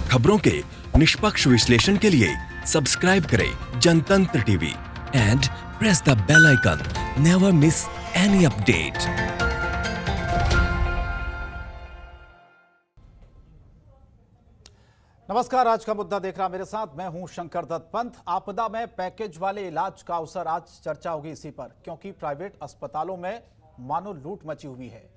खबरों के निष्पक्ष विश्लेषण के लिए सब्सक्राइब करें Janatantra TV and press the bell icon. Never miss any update. नमस्कार, आज का मुद्दा देख रहा मेरे साथ मैं हूं शंकर दत्त पंत। आपदा में पैकेज वाले इलाज का अवसर, आज चर्चा होगी इसी पर, क्योंकि प्राइवेट अस्पतालों में मानो लूट मची हुई है।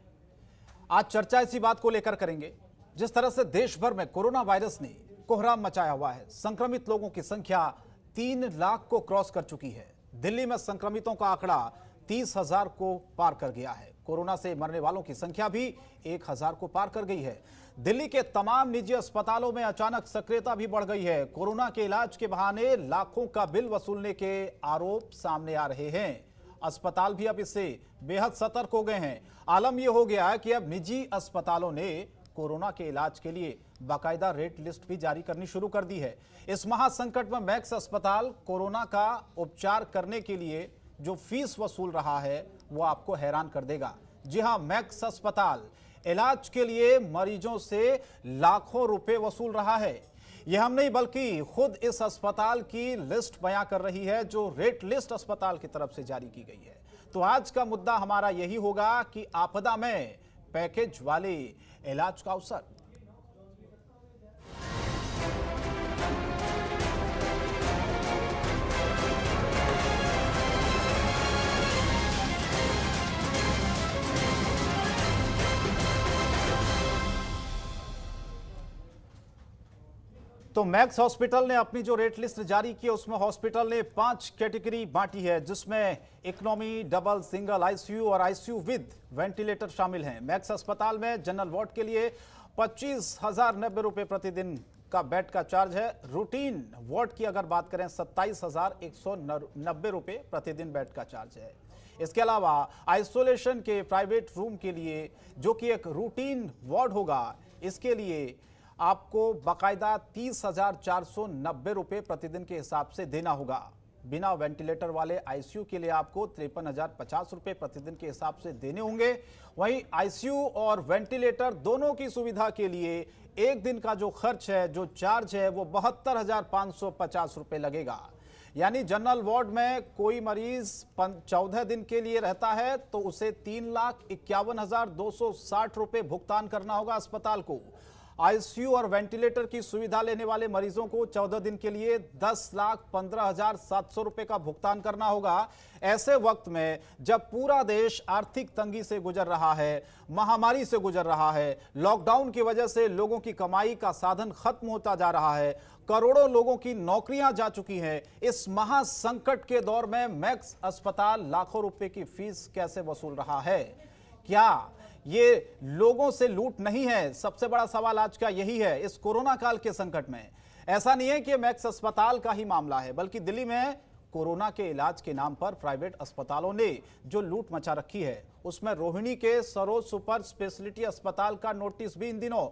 आज चर्चा इसी बात को लेकर करेंगे, जिस तरह से देश भर में कोरोना वायरस ने कोहराम मचाया हुआ है। संक्रमित लोगों की संख्या 3 लाख को क्रॉस कर चुकी है। दिल्ली में संक्रमितों का आंकड़ा 30,000 को पार कर गया है। कोरोना से मरने वालों की संख्या भी 1,000 को पार कर गई है। दिल्ली के तमाम निजी अस्पतालों में अचानक सक्रियता भी बढ़ गई है। कोरोना के इलाज के बहाने लाखों का बिल वसूलने के आरोप सामने आ रहे हैं। अस्पताल भी अब इससे बेहद सतर्क हो गए हैं। आलम यह हो गया है कि अब निजी अस्पतालों ने कोरोना के इलाज के लिए बाकायदा रेट लिस्ट भी जारी करनी शुरू कर दी है। इस महासंकट में मैक्स अस्पताल कोरोना का उपचार करने के लिए जो फीस वसूल रहा है वो आपको हैरान कर देगा। जी हां, मैक्स अस्पताल इलाज के लिए मरीजों से लाखों रुपए वसूल रहा है। यह हम नहीं बल्कि खुद इस अस्पताल की लिस्ट बयां कर रही है, जो रेट लिस्ट अस्पताल की तरफ से जारी की गई है। तो आज का मुद्दा हमारा यही होगा कि आपदा में पैकेज वाले इलाज का अवसर। तो मैक्स हॉस्पिटल ने अपनी जो रेट लिस्ट जारी की है, उसमें हॉस्पिटल ने 5 कैटेगरी बांटी है, जिसमें इकोनॉमी, डबल, सिंगल आईसीयू और आईसीयू विद वेंटिलेटर शामिल हैं। मैक्स अस्पताल में जनरल वार्ड के लिए 25,090 रुपये प्रतिदिन का बेड का चार्ज है। रूटीन वार्ड की अगर बात करें 27,190 रुपये प्रतिदिन बेड का चार्ज है। इसके अलावा आइसोलेशन के प्राइवेट रूम के लिए, जो कि एक रूटीन वार्ड होगा, इसके लिए आपको बाकायदा 30,490 रुपये प्रतिदिन के हिसाब से देना होगा। बिना वेंटिलेटर वाले आईसीयू के लिए आपको 53,050 रुपये प्रतिदिन के हिसाब से देने होंगे। वहीं आईसीयू और वेंटिलेटर दोनों की सुविधा के लिए एक दिन का जो खर्च है, जो चार्ज है, वो 72,550 रुपये लगेगा। यानी जनरल वार्ड में कोई मरीज 14 दिन के लिए रहता है तो उसे 3,51,260 रुपये भुगतान करना होगा अस्पताल को। आईसीयू और वेंटिलेटर की सुविधा लेने वाले मरीजों को 14 दिन के लिए 10,15,700 रुपए का भुगतान करना होगा। ऐसे वक्त में जब पूरा देश आर्थिक तंगी से गुजर रहा है, महामारी से गुजर रहा है, लॉकडाउन की वजह से लोगों की कमाई का साधन खत्म होता जा रहा है, करोड़ों लोगों की नौकरियां जा चुकी हैं, इस महासंकट के दौर में मैक्स अस्पताल लाखों रुपए की फीस कैसे वसूल रहा है? क्या ये लोगों से लूट नहीं है? सबसे बड़ा सवाल आज का यही है इस कोरोना काल के संकट में। ऐसा नहीं है कि मैक्स अस्पताल का ही मामला है, बल्कि दिल्ली में कोरोना के इलाज के नाम पर प्राइवेट अस्पतालों ने जो लूट मचा रखी है, उसमें रोहिणी के सरोज सुपर स्पेशलिटी अस्पताल का नोटिस भी इन दिनों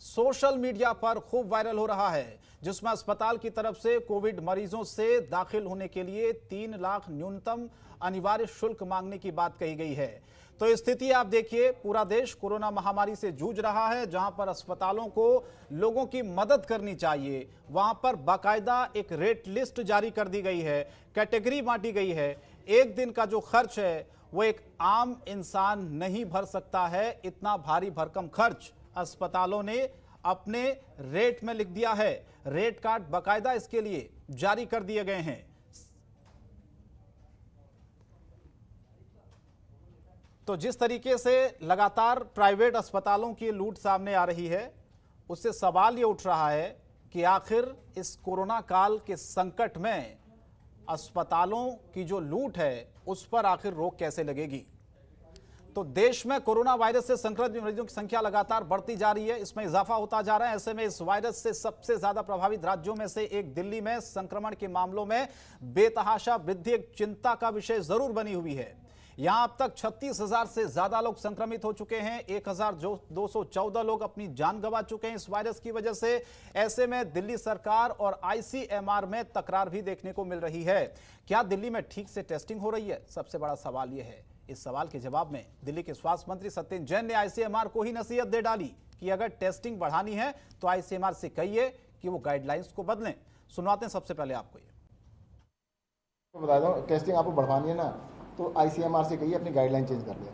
सोशल मीडिया पर खूब वायरल हो रहा है, जिसमें अस्पताल की तरफ से कोविड मरीजों से दाखिल होने के लिए 3 लाख न्यूनतम अनिवार्य शुल्क मांगने की बात कही गई है। तो स्थिति आप देखिए, पूरा देश कोरोना महामारी से जूझ रहा है। जहां पर अस्पतालों को लोगों की मदद करनी चाहिए, वहां पर बाकायदा एक रेट लिस्ट जारी कर दी गई है, कैटेगरी बांटी गई है। एक दिन का जो खर्च है वो एक आम इंसान नहीं भर सकता है। इतना भारी भरकम खर्च अस्पतालों ने अपने रेट में लिख दिया है। रेट कार्ड बाकायदा इसके लिए जारी कर दिए गए हैं। तो जिस तरीके से लगातार प्राइवेट अस्पतालों की लूट सामने आ रही है, उससे सवाल ये उठ रहा है कि आखिर इस कोरोना काल के संकट में अस्पतालों की जो लूट है उस पर आखिर रोक कैसे लगेगी। तो देश में कोरोना वायरस से संक्रमित मरीजों की संख्या लगातार बढ़ती जा रही है, इसमें इजाफा होता जा रहा है। ऐसे में इस वायरस से सबसे ज्यादा प्रभावित राज्यों में से एक दिल्ली में संक्रमण के मामलों में बेतहाशा वृद्धि एक चिंता का विषय जरूर बनी हुई है। यहां अब तक 36,000 से ज्यादा लोग संक्रमित हो चुके हैं। 1,214 लोग अपनी जान गंवा चुके हैं इस वायरस की वजह से। ऐसे में दिल्ली सरकार और आईसीएमआर में तकरार भी देखने को मिल रही है। क्या दिल्ली में ठीक से टेस्टिंग हो रही है? सबसे बड़ा सवाल यह है। इस सवाल के जवाब में दिल्ली के स्वास्थ्य मंत्री सत्येंद्र जैन ने आईसीएमआर को ही नसीहत दे डाली कि अगर टेस्टिंग बढ़ानी है तो आईसीएमआर से कहिए कि वो गाइडलाइंस को बदलें। सुनवाते हैं सबसे पहले आपको ये। बता दूं, टेस्टिंग आपको बढ़वानी है ना, तो आईसीएमआर से कहिए अपनी गाइडलाइन चेंज कर ले।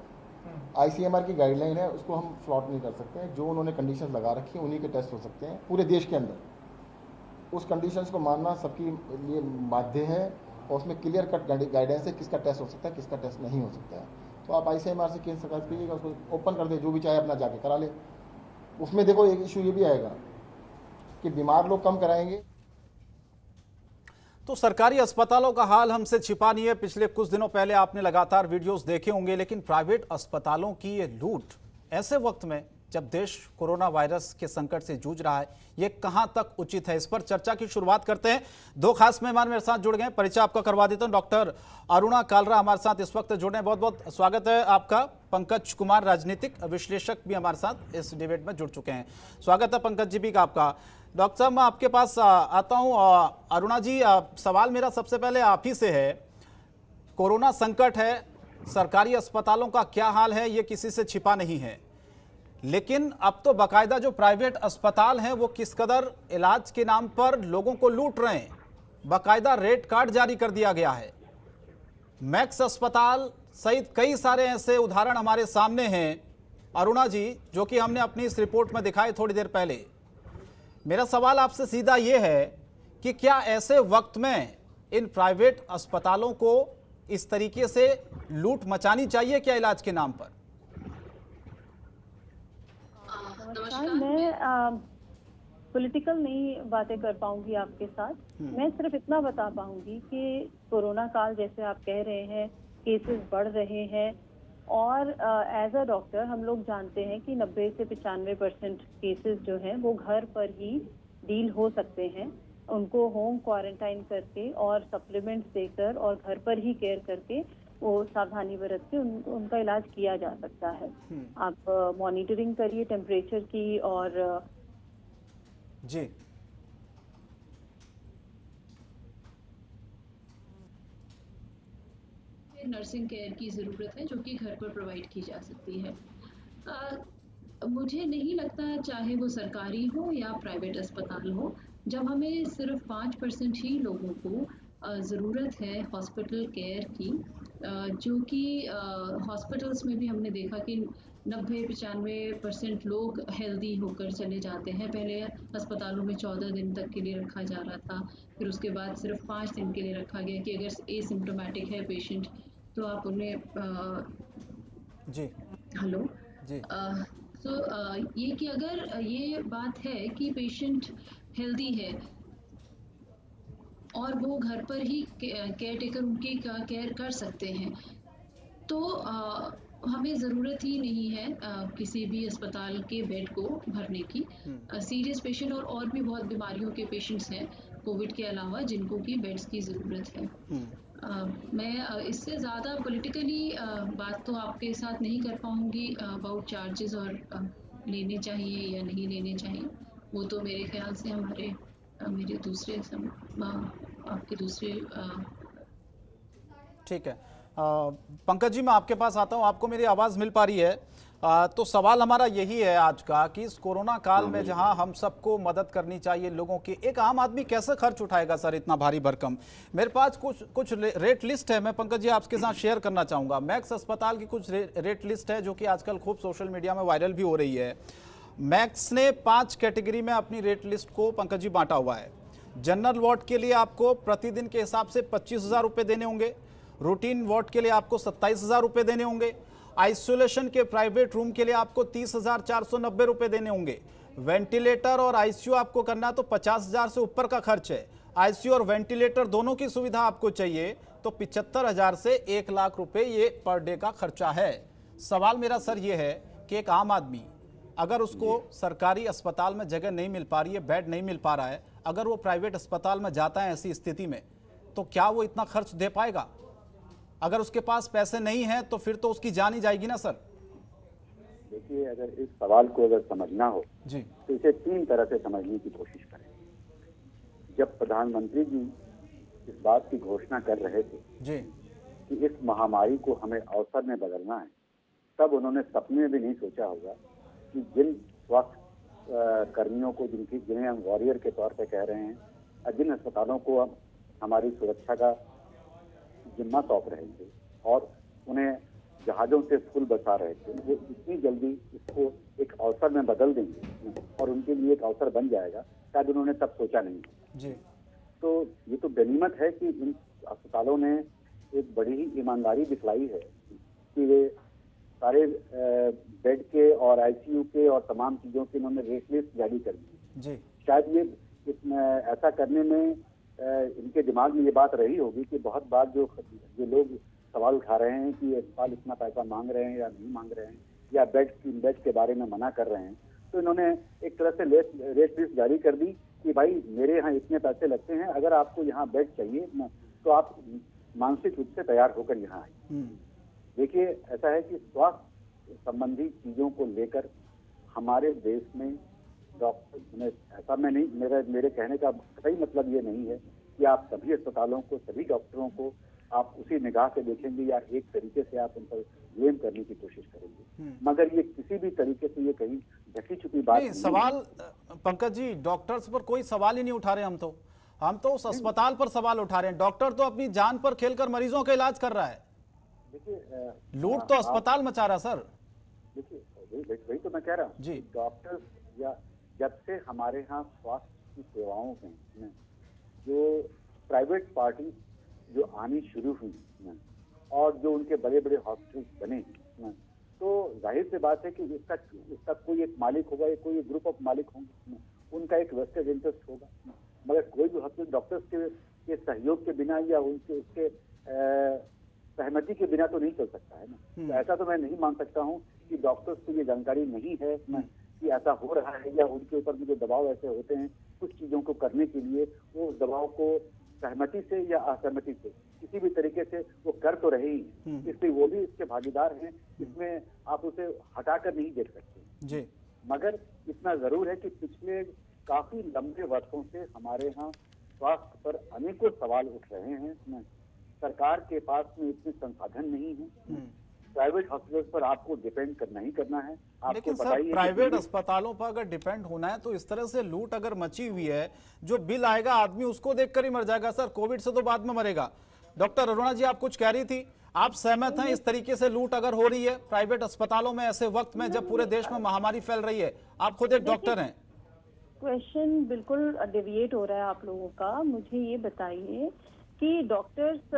आईसीएमआर की गाइडलाइन है, उसको हम फ्लॉट नहीं कर सकते हैं। जो उन्होंने कंडीशंस लगा रखी हैं उन्हीं के टेस्ट हो सकते हैं पूरे देश के अंदर। उस कंडीशंस को मानना सबके लिए बाध्य है और उसमें क्लियर कट गाइडेंस है किसका टेस्ट हो सकता है, किसका टेस्ट नहीं हो सकता है। तो आप आईसीएमआर से केस शिकायत कीजिएगा, उसको ओपन कर दे, जो भी चाहे अपना जाके करा ले। उसमें देखो एक इशू ये भी आएगा कि बीमार लोग कम कराएंगे। तो सरकारी अस्पतालों का हाल हमसे छिपा नहीं है। पिछले कुछ दिनों पहले आपने लगातार वीडियोस देखे होंगे, लेकिन प्राइवेट अस्पतालों की ये लूट ऐसे वक्त में जब देश कोरोना वायरस के संकट से जूझ रहा है, ये कहां तक उचित है, इस पर चर्चा की शुरुआत करते हैं। दो खास मेहमान मेरे साथ जुड़ गए, परिचय आपका करवा देता हूं। डॉक्टर अरुणा कालरा हमारे साथ इस वक्त जुड़े हैं, बहुत बहुत स्वागत है आपका। पंकज कुमार, राजनीतिक विश्लेषक, भी हमारे साथ इस डिबेट में जुड़ चुके हैं। स्वागत है पंकज जी भी आपका। डॉक्टर साहब, मैं आपके पास आता हूं। अरुणा जी, सवाल मेरा सबसे पहले आप ही से है। कोरोना संकट है, सरकारी अस्पतालों का क्या हाल है ये किसी से छिपा नहीं है, लेकिन अब तो बाकायदा जो प्राइवेट अस्पताल हैं वो किस कदर इलाज के नाम पर लोगों को लूट रहे हैं। बाकायदा रेट कार्ड जारी कर दिया गया है। मैक्स अस्पताल सहित कई सारे ऐसे उदाहरण हमारे सामने हैं अरुणा जी, जो कि हमने अपनी इस रिपोर्ट में दिखाए थोड़ी देर पहले। मेरा सवाल आपसे सीधा ये है कि क्या ऐसे वक्त में इन प्राइवेट अस्पतालों को इस तरीके से लूट मचानी चाहिए क्या इलाज के नाम पर? मैं पॉलिटिकल नहीं बातें कर पाऊंगी आपके साथ। मैं सिर्फ इतना बता पाऊंगी कि कोरोना काल जैसे आप कह रहे हैं, केसेस बढ़ रहे हैं और एज अ डॉक्टर हम लोग जानते हैं कि 90 से 95% केसेस जो हैं वो घर पर ही डील हो सकते हैं। उनको होम क्वारंटाइन करके और सप्लीमेंट्स देकर और घर पर ही केयर करके वो सावधानी बरत के उनका इलाज किया जा सकता है। आप मॉनिटरिंग करिए टेम्परेचर की और जी नर्सिंग केयर की ज़रूरत है जो कि घर पर प्रोवाइड की जा सकती है। मुझे नहीं लगता, चाहे वो सरकारी हो या प्राइवेट अस्पताल हो, जब हमें सिर्फ 5% ही लोगों को ज़रूरत है हॉस्पिटल केयर की, जो कि हॉस्पिटल्स में भी हमने देखा कि 90-95% लोग हेल्दी होकर चले जाते हैं। पहले अस्पतालों में 14 दिन तक के लिए रखा जा रहा था, फिर उसके बाद सिर्फ 5 दिन के लिए रखा गया कि अगर एसिम्प्टोमेटिक है पेशेंट तो आप उन्हें जी हेलो जी तो ये कि अगर ये बात है कि पेशेंट हेल्दी है और वो घर पर ही केयर टेकर उनकी केयर कर सकते हैं, तो हमें ज़रूरत ही नहीं है किसी भी अस्पताल के बेड को भरने की। सीरियस पेशेंट और भी बहुत बीमारियों के पेशेंट्स हैं कोविड के अलावा जिनको की बेड्स की ज़रूरत है। मैं इससे ज़्यादा पॉलिटिकली बात तो आपके साथ नहीं कर पाऊँगी अबाउट चार्जेस और लेने चाहिए या नहीं लेने चाहिए। वो तो मेरे ख्याल से हमारे मेरे दूसरे आपके दूसरे ठीक है। पंकज जी, मैं आपके पास आता हूं। आपको मेरी आवाज़ मिल पा रही है? तो सवाल हमारा यही है आज का कि इस कोरोना काल में जहां हम सबको मदद करनी चाहिए लोगों की, एक आम आदमी कैसे खर्च उठाएगा सर इतना भारी भरकम? मेरे पास कुछ रेट लिस्ट है, मैं पंकज जी आपके साथ शेयर करना चाहूँगा। मैक्स अस्पताल की कुछ रेट लिस्ट है जो कि आजकल खूब सोशल मीडिया में वायरल भी हो रही है। मैक्स ने 5 कैटेगरी में अपनी रेट लिस्ट को पंकज जी बांटा हुआ है। जनरल वार्ड के लिए आपको प्रतिदिन के हिसाब से 25,000 रुपये देने होंगे। रूटीन वार्ड के लिए आपको 27,000 रुपये देने होंगे। आइसोलेशन के प्राइवेट रूम के लिए आपको 30,490 रुपये देने होंगे। वेंटिलेटर और आईसीयू आपको करना है तो 50,000 से ऊपर का खर्च है। आईसीयू और वेंटिलेटर दोनों की सुविधा आपको चाहिए तो 75,000 से 1 लाख रुपए ये पर डे का खर्चा है। सवाल मेरा सर ये है कि एक आम आदमी अगर उसको सरकारी अस्पताल में जगह नहीं मिल पा रही है, बेड नहीं मिल पा रहा है, अगर वो प्राइवेट अस्पताल में जाता है ऐसी स्थिति में, तो क्या वो इतना खर्च दे पाएगा? अगर उसके पास पैसे नहीं हैं तो फिर तो उसकी जान ही जाएगी ना सर। देखिए, अगर इस सवाल को अगर समझना हो जी तो इसे 3 तरह से समझने की कोशिश करें। जब प्रधानमंत्री जी इस बात की घोषणा कर रहे थे जी कि इस महामारी को हमें अवसर में बदलना है, तब उन्होंने सपने में भी नहीं सोचा होगा कि जिन स्वास्थ्य कर्मियों को जिन्हें हम वॉरियर के तौर पे कह रहे हैं, जिन अस्पतालों को हम हमारी सुरक्षा का जिम्मा सौंप रहे थे और उन्हें जहाजों से फूल बरसा रहे थे, वो इतनी जल्दी इसको एक अवसर में बदल देंगे और उनके लिए एक अवसर बन जाएगा, शायद उन्होंने तब सोचा नहीं जी। तो ये तो गनीमत है कि इन अस्पतालों ने एक बड़ी ही ईमानदारी दिखलाई है कि वे सारे बेड के और आईसीयू के और तमाम चीजों की उन्होंने रेट लिस्ट जारी कर दी जी। शायद ये ऐसा करने में इनके दिमाग में ये बात रही होगी कि बहुत बार जो लोग सवाल उठा रहे हैं कि अस्पताल इतना पैसा मांग रहे हैं या नहीं मांग रहे हैं या बेड के बारे में मना कर रहे हैं, तो इन्होंने एक तरह से रेट लिस्ट जारी कर दी कि भाई मेरे यहाँ इतने पैसे लगते हैं, अगर आपको यहाँ बेड चाहिए तो आप मानसिक रूप से तैयार होकर यहाँ आए। देखिए, ऐसा है कि स्वास्थ्य संबंधी चीजों को लेकर हमारे देश में डॉक्टर, ऐसा मैं नहीं, मेरे कहने का सही मतलब ये नहीं है कि आप सभी अस्पतालों को, सभी डॉक्टरों को आप उसी निगाह से देखेंगे या एक तरीके से आप उन पर ब्लेम करने की कोशिश करेंगे, मगर ये किसी भी तरीके से ये कहीं ढकी छुपी बात नहीं। सवाल पंकज जी, डॉक्टर्स पर कोई सवाल ही नहीं उठा रहे हम तो उस अस्पताल पर सवाल उठा रहे हैं। डॉक्टर तो अपनी जान पर खेलकर मरीजों का इलाज कर रहा है। देखिए, लूट तो अस्पताल मचा रहा सर। देखिए, वही तो मैं कह रहा हूँ जी। डॉक्टर्स या जब से हमारे यहाँ स्वास्थ्य की सेवाओं में जो प्राइवेट पार्टी जो आनी शुरू हुई और जो उनके बड़े बड़े हॉस्पिटल बने, तो जाहिर सी बात है कि इसका कोई एक मालिक होगा, कोई ग्रुप ऑफ मालिक होंगे, उनका एक वेस्टेड इंटरेस्ट होगा, मगर कोई भी हॉस्पिटल डॉक्टर्स के सहयोग के बिना या उसके सहमति के बिना तो नहीं चल सकता है ना। तो ऐसा तो मैं नहीं मान सकता हूँ कि डॉक्टर्स को ये जानकारी नहीं है कि ऐसा हो रहा है या उनके ऊपर जो दबाव ऐसे होते हैं कुछ चीजों को करने के लिए, वो उस दबाव को सहमति से या असहमति से किसी भी तरीके से वो कर तो रहे ही, इसलिए वो भी इसके भागीदार हैं। इसमें आप उसे हटाकर नहीं देख सकते जी। मगर इतना जरूर है कि पिछले काफी लंबे वर्षों से हमारे यहाँ स्वास्थ्य पर अनेकों सवाल उठ रहे हैं। सरकार के पास में इतने संसाधन नहीं है, प्राइवेट हॉस्पिटल पर आपको डिपेंड करना ही करना है। लेकिन सर, प्राइवेट अस्पतालों पर अगर डिपेंड होना है तो इस तरह से लूट अगर मची हुई है, जो बिल आएगा आदमी उसको देखकर ही मर जाएगा सर, कोविड से तो बाद में मरेगा। डॉक्टर अरुणा जी, आप कुछ कह रही थी, आप सहमत हैं इस तरीके से लूट अगर हो रही है प्राइवेट अस्पतालों में ऐसे वक्त में जब पूरे देश में महामारी फैल रही है? आप खुद एक डॉक्टर हैं। क्वेश्चन बिल्कुल डेविएट हो रहा है आप लोगों का। मुझे ये बताइए कि डॉक्टर्स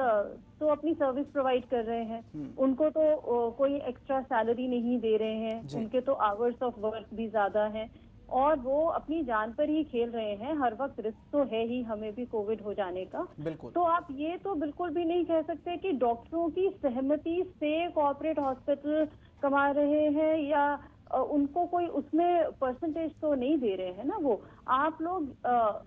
तो अपनी सर्विस प्रोवाइड कर रहे हैं, उनको तो कोई एक्स्ट्रा सैलरी नहीं दे रहे हैं, उनके तो आवर्स ऑफ वर्क भी ज्यादा हैं और वो अपनी जान पर ही खेल रहे हैं। हर वक्त रिस्क तो है ही हमें भी कोविड हो जाने का। तो आप ये तो बिल्कुल भी नहीं कह सकते कि डॉक्टरों की सहमति से कॉर्पोरेट हॉस्पिटल कमा रहे हैं या उनको कोई उसमें परसेंटेज तो नहीं दे रहे हैं ना। वो आप लोग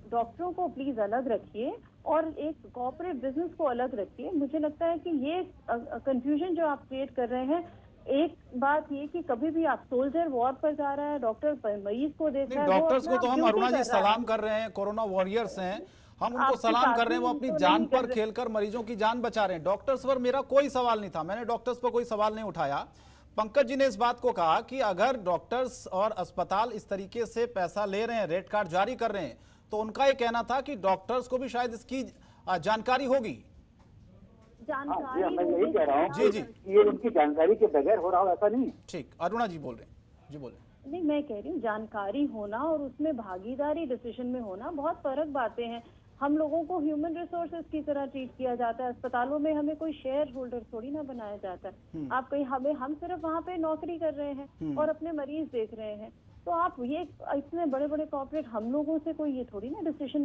डॉक्टरों को प्लीज अलग रखिए और एक कॉर्पोरेट बिजनेस को अलग रखिए। मुझे लगता है कि ये कंफ्यूजन जो आप क्रिएट कर रहे हैं, एक बात ये कि कभी भी आप सोल्जर वॉर पर जा रहा है, डॉक्टर मरीज को देख रहा है। डॉक्टर्स को तो हम अरुणा जी सलाम कर रहे हैं, कोरोना वॉरियर्स हैं, हम उनको सलाम कर रहे हैं, वो अपनी जान पर खेलकर मरीजों की जान बचा रहे हैं। डॉक्टर्स पर मेरा कोई सवाल नहीं था, मैंने डॉक्टर्स पर कोई सवाल नहीं उठाया। पंकज जी ने इस बात को कहा कि अगर डॉक्टर्स और अस्पताल इस तरीके से पैसा ले रहे हैं, रेट कार्ड जारी कर रहे हैं, तो उनका ये कहना था कि डॉक्टर्स को भी शायद इसकी जानकारी होगी। मैं यही कह रहा हूँ जी जी, ये उनकी जानकारी के बगैर हो रहा हो ऐसा नहीं। ठीक, अरुणा जी बोल रहे हैं। जी बोले। नहीं, मैं कह रही हूँ जानकारी होना और उसमें भागीदारी डिसीजन में होना बहुत फर्क बातें हैं। हम लोगों को ह्यूमन रिसोर्सेज की तरह ट्रीट किया जाता है। अस्पतालों में हमें कोई शेयर होल्डर थोड़ी ना बनाया जाता है। आप कहीं हम सिर्फ वहाँ पे नौकरी कर रहे हैं और अपने मरीज देख रहे हैं। तो आप ये इतने बड़े बड़े कॉर्पोरेट हम लोगों से कोई ये थोड़ी ना डिसीजन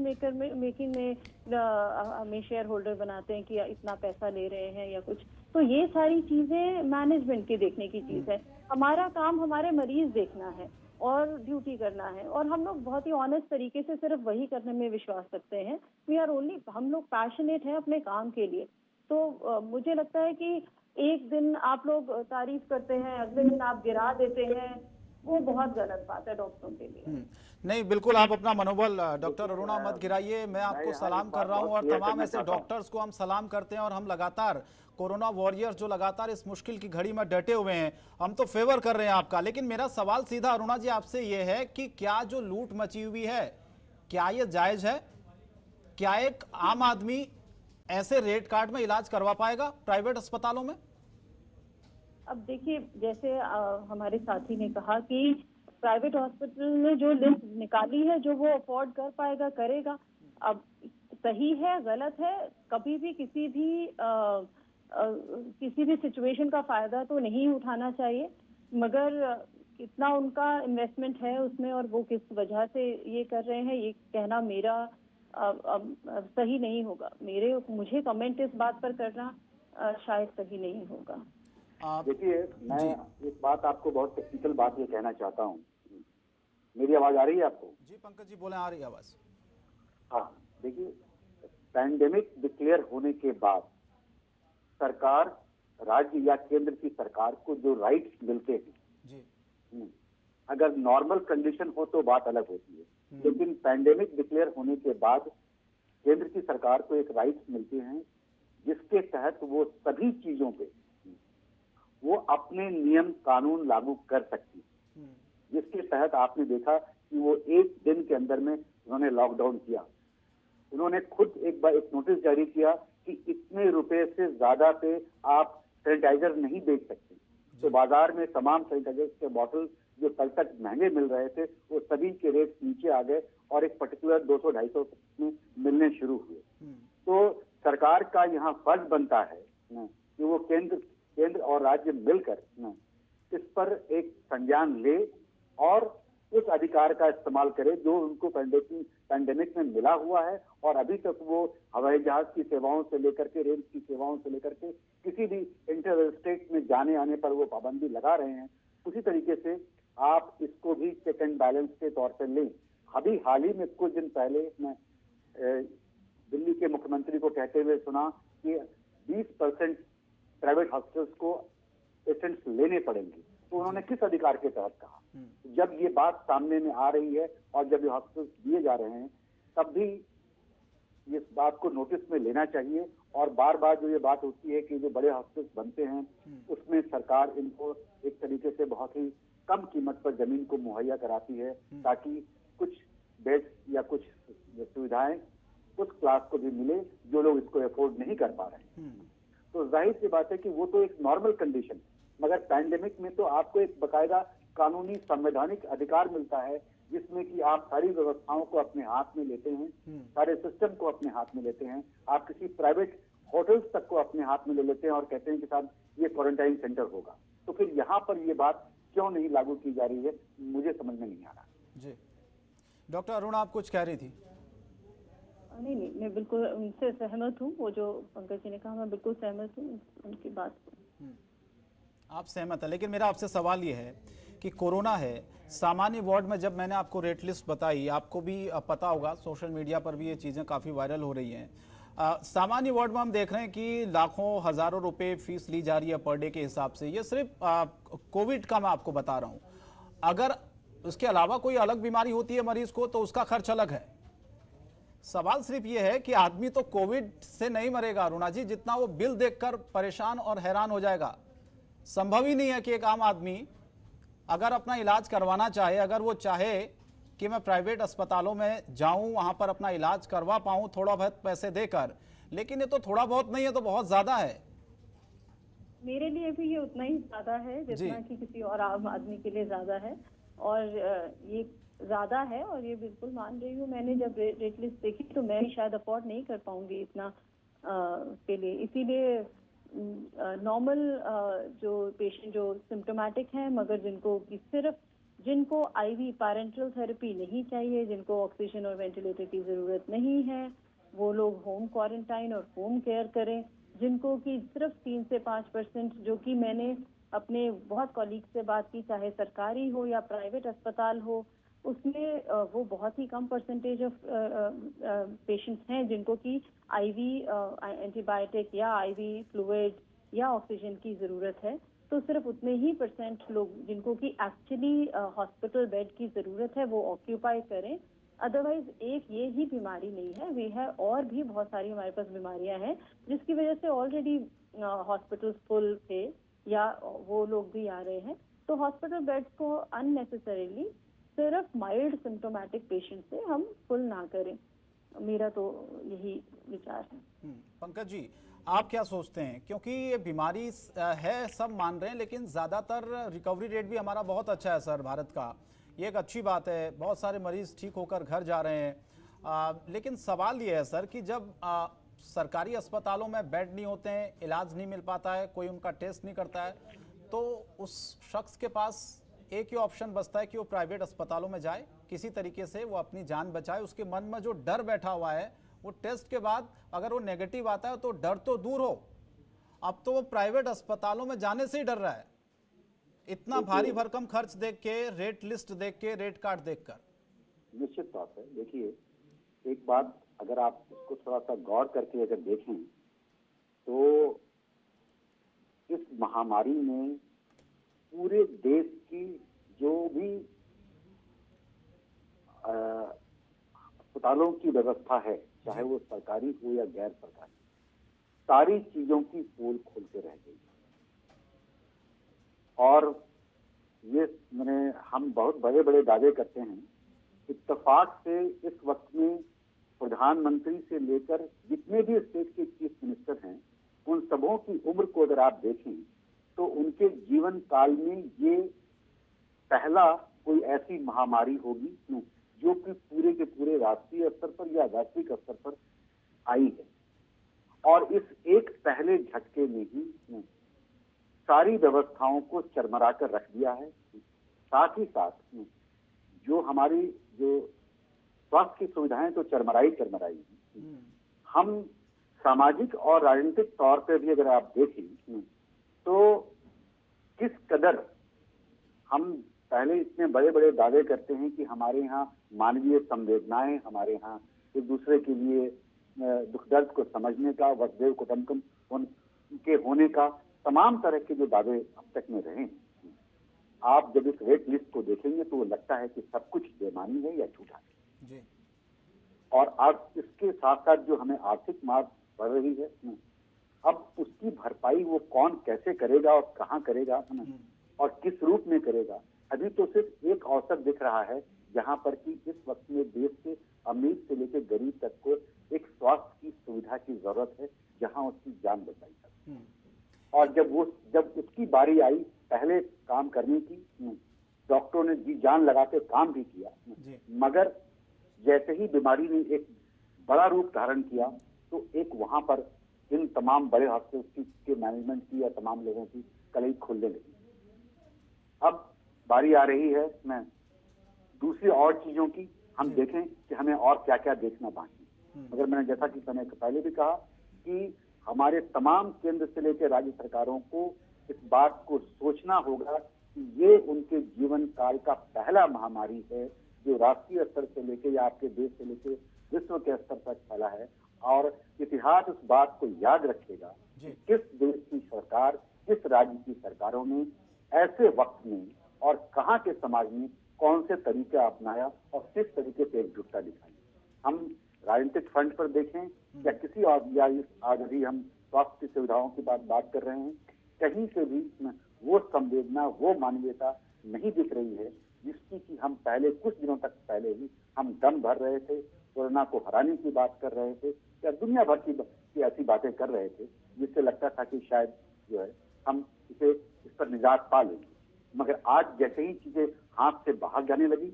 मेकिंग में हमें शेयर होल्डर बनाते हैं कि इतना पैसा ले रहे हैं या कुछ। तो ये सारी चीजें मैनेजमेंट के देखने की चीज है। हमारा काम हमारे मरीज देखना है और ड्यूटी करना है और हम लोग बहुत ही ऑनेस्ट तरीके से सिर्फ वही करने में विश्वास रखते हैं। हम लोग पैशनेट हैं अपने काम के लिए। तो मुझे लगता है कि एक दिन आप लोग तारीफ करते हैं, अगले दिन आप गिरा देते हैं, वो बहुत गलत बात है डॉक्टरों के लिए। नहीं, बिल्कुल आप अपना मनोबल डॉक्टर अरुणा मत गिराइए। मैं आपको सलाम कर रहा हूं और तमाम ऐसे डॉक्टर्स को हम सलाम करते हैं और हम लगातार कोरोना वॉरियर्स जो लगातार इस मुश्किल की घड़ी में डटे हुए हैं, हम तो फेवर कर रहे हैं आपका। लेकिन मेरा सवाल सीधा अरुणा जी आपसे ये है कि क्या जो लूट मची हुई है, क्या ये जायज है? क्या एक आम आदमी ऐसे रेट कार्ड में इलाज करवा पाएगा प्राइवेट अस्पतालों में? अब देखिए, जैसे हमारे साथी ने कहा कि प्राइवेट हॉस्पिटल ने जो लिस्ट निकाली है, जो वो अफोर्ड कर पाएगा करेगा। अब सही है गलत है, कभी भी किसी भी सिचुएशन का फायदा तो नहीं उठाना चाहिए, मगर कितना उनका इन्वेस्टमेंट है उसमें और वो किस वजह से ये कर रहे हैं, ये कहना मेरा सही नहीं होगा। मुझे कमेंट इस बात पर करना शायद सही नहीं होगा। देखिए, मैं एक बात आपको बहुत टेक्निकल बात ये कहना चाहता हूँ। मेरी आवाज आ रही है आपको? जी पंकज जी बोले, आ रही है आवाज। हाँ, देखिए, पैंडेमिक डिक्लेयर होने के बाद सरकार, राज्य या केंद्र की सरकार को जो राइट्स मिलते हैं जी, अगर नॉर्मल कंडीशन हो तो बात अलग होती है, लेकिन पैंडेमिक डिक्लेयर होने के बाद केंद्र की सरकार को एक राइट्स मिलते हैं जिसके तहत वो सभी चीजों पे वो अपने नियम कानून लागू कर सकती है। जिसके तहत आपने देखा कि वो एक दिन के अंदर में उन्होंने लॉकडाउन किया। उन्होंने खुद एक बार एक नोटिस जारी किया कि इतने रुपए से ज्यादा पे आप सैनिटाइजर नहीं बेच सकते। तो बाजार में तमाम सैनिटाइजर के बॉटल जो कल तक महंगे मिल रहे थे, वो सभी के रेट नीचे आ गए और एक पर्टिकुलर 200-250 में मिलने शुरू हुए। तो सरकार का यहाँ फर्ज बनता है कि वो केंद्र और राज्य मिलकर इस पर एक संज्ञान ले और उस अधिकार का इस्तेमाल करे जो उनको पैंडेमिक में मिला हुआ है। और अभी तक वो हवाई जहाज की सेवाओं से लेकर के, रेल की सेवाओं से लेकर के किसी भी इंटर स्टेट में जाने आने पर वो पाबंदी लगा रहे हैं। उसी तरीके से आप इसको भी चेक एंड बैलेंस के तौर पर लें। अभी हाल ही में कुछ दिन पहले मैं दिल्ली के मुख्यमंत्री को कहते हुए सुना कि 20% प्राइवेट हॉस्पिटल्स को पेशेंट्स लेने पड़ेंगे। तो उन्होंने किस अधिकार के तहत कहा? जब ये बात सामने में आ रही है और जब ये हॉस्पिटल्स दिए जा रहे हैं, तब भी इस बात को नोटिस में लेना चाहिए। और बार बार जो ये बात होती है कि जो बड़े हॉस्पिटल्स बनते हैं उसमें सरकार इनको एक तरीके से बहुत ही कम कीमत पर जमीन को मुहैया कराती है ताकि कुछ बेड्स या कुछ सुविधाएं उस क्लास को भी मिले जो लोग इसको अफोर्ड नहीं कर पा रहे हैं। तो जाहिर सी बात है कि वो तो एक नॉर्मल कंडीशन, मगर पैंडेमिक में तो आपको एक बकायदा कानूनी संवैधानिक अधिकार मिलता है जिसमें कि आप सारी व्यवस्थाओं को अपने हाथ में लेते हैं, सारे सिस्टम को अपने हाथ में लेते हैं। आप किसी प्राइवेट होटल्स तक को अपने हाथ में ले लेते हैं और कहते हैं कि साहब ये क्वारंटाइन सेंटर होगा। तो फिर यहाँ पर ये बात क्यों नहीं लागू की जा रही है, मुझे समझ में नहीं आ रहा। जी डॉक्टर अरुणा, आप कुछ कह रही थी? नहीं, मैं बिल्कुल उनसे सहमत हूँ। वो जो पंकज जी ने कहा, मैं बिल्कुल सहमत हूँ उनकी बात से। आप सहमत है, लेकिन मेरा आपसे सवाल ये है कि कोरोना है, सामान्य वार्ड में जब मैंने आपको रेट लिस्ट बताई, आपको भी पता होगा, सोशल मीडिया पर भी ये चीज़ें काफ़ी वायरल हो रही हैं। सामान्य वार्ड में हम देख रहे हैं कि लाखों हज़ारों रुपए फीस ली जा रही है पर डे के हिसाब से। ये सिर्फ कोविड का मैं आपको बता रहा हूँ। अगर उसके अलावा कोई अलग बीमारी होती है मरीज को तो उसका खर्च अलग है। सवाल सिर्फ ये है कि आदमी तो कोविड से नहीं मरेगा अरुणा जी, जितना वो बिल देखकर परेशान और हैरान हो जाएगा। संभव ही नहीं है कि एक आम आदमी अगर अपना इलाज करवाना चाहे, अगर वो चाहे कि मैं प्राइवेट अस्पतालों में जाऊं, वहां पर अपना इलाज करवा पाऊं थोड़ा बहुत पैसे देकर, लेकिन ये तो थोड़ा बहुत नहीं है, तो बहुत ज्यादा है। मेरे लिए भी ये उतना ही ज्यादा है जितना कि किसी और आम आदमी के लिए ज्यादा है। और ये ज्यादा है और ये बिल्कुल मान रही हूँ। मैंने जब रेट लिस्ट देखी तो मैं शायद अफोर्ड नहीं कर पाऊंगी इतना के लिए। इसीलिए नॉर्मल जो पेशेंट जो सिम्टोमेटिक हैं मगर जिनको आईवी पैरेंटल थेरेपी नहीं चाहिए, जिनको ऑक्सीजन और वेंटिलेटर की जरूरत नहीं है, वो लोग होम क्वारंटाइन और होम केयर करें। जिनको कि सिर्फ 3 से 5%, जो कि मैंने अपने बहुत कॉलीग से बात की, चाहे सरकारी हो या प्राइवेट अस्पताल हो, उसमें वो बहुत ही कम परसेंटेज ऑफ पेशेंट्स हैं जिनको कि आईवी एंटीबायोटिक या आईवी फ्लूइड या ऑक्सीजन की ज़रूरत है। तो सिर्फ उतने ही % लोग जिनको कि एक्चुअली हॉस्पिटल बेड की जरूरत है वो ऑक्यूपाई करें। अदरवाइज एक ये ही बीमारी नहीं है, वे है और भी बहुत सारी हमारे पास बीमारियां हैं जिसकी वजह से ऑलरेडी हॉस्पिटल फुल थे या वो लोग भी आ रहे हैं। तो हॉस्पिटल बेड्स को अननेसेसरीली सिर्फ माइल्ड सिम्टोमेटिक पेशेंट से हम फुल ना करें, मेरा तो यही विचार है। पंकज जी, आप क्या सोचते हैं? क्योंकि ये बीमारी है, सब मान रहे हैं, लेकिन ज़्यादातर रिकवरी रेट भी हमारा बहुत अच्छा है सर, भारत का। ये एक अच्छी बात है, बहुत सारे मरीज ठीक होकर घर जा रहे हैं। लेकिन सवाल ये है सर कि जब सरकारी अस्पतालों में बेड नहीं होते हैं, इलाज नहीं मिल पाता है, कोई उनका टेस्ट नहीं करता है, तो उस शख्स के पास एक ही ऑप्शन बचता है कि वो प्राइवेट अस्पतालों में जाए, किसी तरीके से वो अपनी जान बचाए। उसके मन में जो डर बैठा हुआ है, वो टेस्ट के बाद अगर वो नेगेटिव आता है तो डर तो दूर हो, अब तो वो प्राइवेट अस्पतालों में जाने से ही डर रहा है, इतना भारी भरकम खर्च देख के, रेट लिस्ट देख के, रेट कार्ड देखकर। निश्चित तौर पर देखिए, एक बात अगर आप उसको थोड़ा सा गौर करके अगर देखें तो इस महामारी में पूरे देश की जो भी अस्पतालों की व्यवस्था है, चाहे वो सरकारी हो या गैर सरकारी, सारी चीजों की पोल खोल के रह गई। और ये हम बहुत बड़े बड़े दावे करते हैं, इत्तेफाक से इस वक्त में प्रधानमंत्री से लेकर जितने भी स्टेट के चीफ मिनिस्टर हैं, उन सबों की उम्र को अगर आप देखें तो उनके जीवन काल में ये पहला कोई ऐसी महामारी होगी जो कि पूरे के पूरे राष्ट्रीय स्तर पर या वैश्विक स्तर पर आई है। और इस एक पहले झटके में ही सारी व्यवस्थाओं को चरमरा कर रख दिया है। साथ ही साथ जो हमारी जो स्वास्थ्य की सुविधाएं तो चरमराई हम सामाजिक और राजनीतिक तौर पे भी अगर आप देखें तो किस कदर हम पहले इतने बड़े बड़े दावे करते हैं कि हमारे यहाँ मानवीय संवेदनाएं, हमारे यहाँ एक दूसरे के लिए दुख दर्द को समझने का, वसुधैव कुटुंबकम उनके होने का तमाम तरह के जो दावे अब तक में रहे हैं, आप जब इस रेट लिस्ट को देखेंगे तो वो लगता है कि सब कुछ बेमानी है या झूठा है जी। और अब इसके साथ साथ जो हमें आर्थिक मार बढ़ रही है, अब उसकी भरपाई वो कौन कैसे करेगा और कहाँ करेगा और किस रूप में करेगा। अभी तो सिर्फ एक अवसर दिख रहा है जहां पर कि इस वक्त में देश के अमीर से लेकर गरीब तक को एक स्वास्थ्य की सुविधा की जरूरत है जहां उसकी जान बचाई जाए। और जब उसकी बारी आई पहले काम करने की, डॉक्टरों ने जी जान लगा के काम भी किया, मगर जैसे ही बीमारी ने एक बड़ा रूप धारण किया तो एक वहां पर इन तमाम बड़े हॉस्पिटल के मैनेजमेंट की या तमाम लोगों की कलई खोलने लगी। अब बारी आ रही है दूसरी और चीजों की, हम देखें कि हमें और क्या क्या देखना बाकी। मगर मैंने जैसा कि समय पहले भी कहा कि हमारे तमाम केंद्र से लेकर राज्य सरकारों को इस बात को सोचना होगा कि ये उनके जीवन काल का पहला महामारी है जो राष्ट्रीय स्तर से लेकर या आपके देश से लेकर विश्व के स्तर तक फैला है। और इतिहास उस बात को याद रखेगा कि किस देश की सरकार, किस राज्य की सरकारों ने ऐसे वक्त में और कहां के समाज में कौन से तरीके अपनाया और किस तरीके से एकजुटता दिखाई। हम राजनीतिक फ्रंट पर देखें या किसी और, या आज अभी हम स्वास्थ्य सुविधाओं की बात कर रहे हैं, कहीं से भी वो संवेदना, वो मानवीयता नहीं दिख रही है जिसकी कि हम पहले कुछ दिनों तक पहले ही हम दम भर रहे थे, कोरोना को हराने की बात कर रहे थे या दुनिया भर की ऐसी बातें कर रहे थे जिससे लगता था कि शायद जो है हम इस पर निजात पा लेंगे। मगर आज जैसे ही चीजें हाथ से बाहर जाने लगी,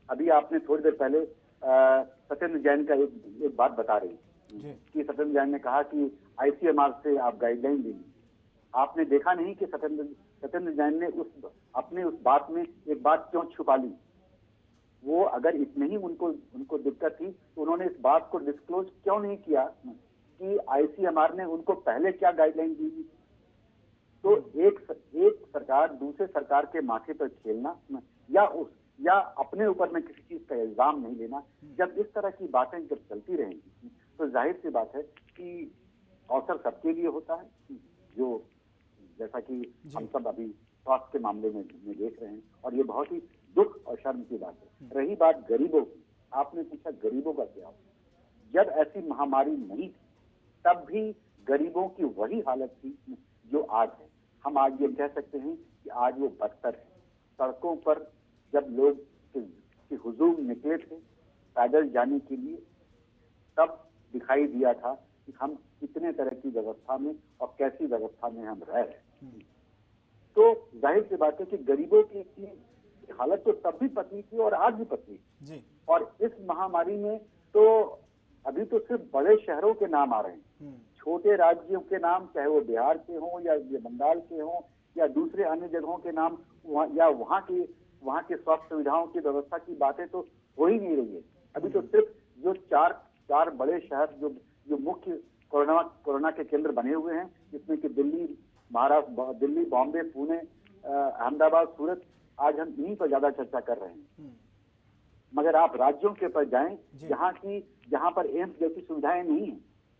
अभी आपने थोड़ी देर पहले सत्येंद्र जैन का एक बात बता रही कि सत्येंद्र जैन ने कहा कि ICMR से आप गाइडलाइन लेंगे। आपने देखा नहीं कि सत्येंद्र जैन ने अपने उस बात में एक बात क्यों छुपा ली। वो अगर इतने ही उनको दिक्कत थी तो उन्होंने इस बात को डिस्क्लोज क्यों नहीं किया कि ICMR ने उनको पहले क्या गाइडलाइन दी। तो एक सरकार दूसरे सरकार के माथे पर खेलना या अपने ऊपर में किसी चीज का इल्जाम नहीं लेना, जब इस तरह की बातें जब चलती रहेंगी तो जाहिर सी बात है कि अवसर सबके लिए होता है। जो जैसा कि हम सब अभी स्वास्थ्य के मामले में देख रहे हैं, और ये बहुत ही दुख और शर्म की बात है। रही बात गरीबों की, आपने पूछा गरीबों का क्या, जब ऐसी महामारी नहीं थी तब भी गरीबों की वही हालत थी जो आज है। हम आज ये कह सकते हैं कि आज वो बदतर है। सड़कों पर जब लोग के हुजूम निकले थे पैदल जाने के लिए, तब दिखाई दिया था कि हम कितने तरह की व्यवस्था में और कैसी व्यवस्था में हम रह रहे हैं। तो जाहिर सी बात है कि गरीबों की हालत तो तब भी पतली थी और आज भी पतली थी। और इस महामारी में तो अभी तो सिर्फ बड़े शहरों के नाम आ रहे हैं, छोटे राज्यों के नाम, चाहे वो बिहार के हों या बंगाल के हों या दूसरे अन्य जगहों के नाम, या वहाँ के स्वास्थ्य सुविधाओं की व्यवस्था की बातें तो हो ही नहीं रही है। अभी तो सिर्फ जो चार बड़े शहर जो मुख्य कोरोना के केंद्र बने हुए हैं, जिसमें कि दिल्ली, बॉम्बे, पुणे, अहमदाबाद, सूरत, आज हम इन्हीं पर ज्यादा चर्चा कर रहे हैं। मगर आप राज्यों के पर जाएं जहां पर एम्स जैसी सुविधाएं नहीं है,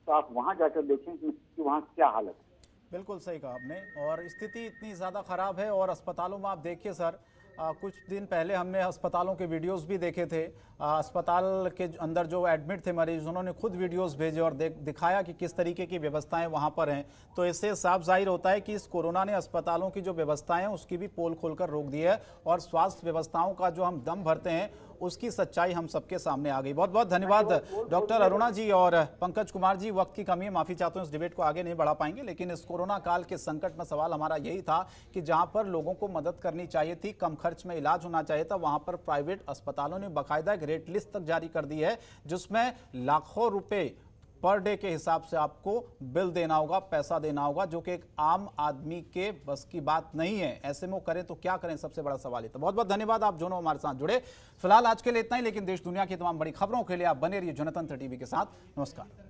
तो आप वहां जाकर देखें कि वहां क्या हालत है। बिल्कुल सही कहा आपने, और स्थिति इतनी ज़्यादा ख़राब है। और अस्पतालों में आप देखिए सर, कुछ दिन पहले हमने अस्पतालों के वीडियोस भी देखे थे। अस्पताल के अंदर जो एडमिट थे मरीज, उन्होंने खुद वीडियोस भेजे और दिखाया कि किस तरीके की व्यवस्थाएं वहां पर हैं। तो इससे साफ जाहिर होता है कि इस कोरोना ने अस्पतालों की जो व्यवस्थाएं हैं उसकी भी पोल खोलकर रोक दी है, और स्वास्थ्य व्यवस्थाओं का जो हम दम भरते हैं उसकी सच्चाई हम सबके सामने आ गई। बहुत बहुत धन्यवाद डॉक्टर अरुणा जी और पंकज कुमार जी। वक्त की कमी है, माफी चाहता हूँ, इस डिबेट को आगे नहीं बढ़ा पाएंगे, लेकिन इस कोरोना काल के संकट में सवाल हमारा यही था कि जहां पर लोगों को मदद करनी चाहिए थी, कम खर्च में इलाज होना चाहिए था, वहां पर प्राइवेट अस्पतालों ने बाकायदा एक रेट लिस्ट तक जारी कर दी है, जिसमें लाखों रुपए पर डे के हिसाब से आपको बिल देना होगा, पैसा देना होगा, जो कि एक आम आदमी के बस की बात नहीं है। ऐसे में वो करें तो क्या करें, सबसे बड़ा सवाल है। तो बहुत बहुत धन्यवाद आप दोनों हमारे साथ जुड़े। फिलहाल आज के लिए इतना ही, लेकिन देश दुनिया की तमाम बड़ी खबरों के लिए आप बने रहिए जनतंत्र टीवी के साथ। नमस्कार।